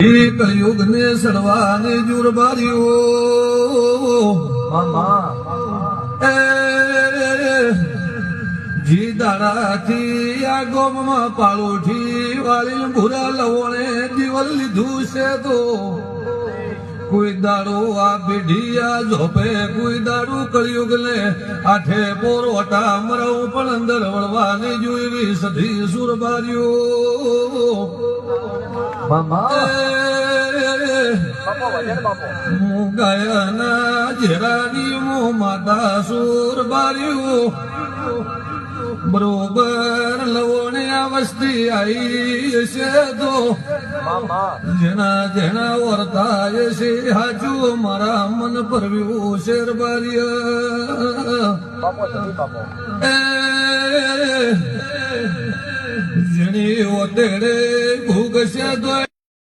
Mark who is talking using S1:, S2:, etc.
S1: કલયુગ ને સડવાને જુરબારીઓ જી દાડાથી આ ગોમમાં પાળોઠી વાળી ભૂરા લવણે દીવલ લીધું છે તો કોઈ દાડો આ પેઢીયા ઝોપે કોઈ દાડો કળિયુગ ને આઠે પોરોટા મરવું પણ અંદર વળવાની જોઈ સધી સુરબારીઓ ગાયના જેરાની મો માતા સુરબારીઓ બરોબર લવોને આ વસ્તી આવી છે તો જેના જેના વર્તા છે હાજુ મારા મન પરવ્યું શેરબારીય જેની ઓતેડે ભૂગશે તો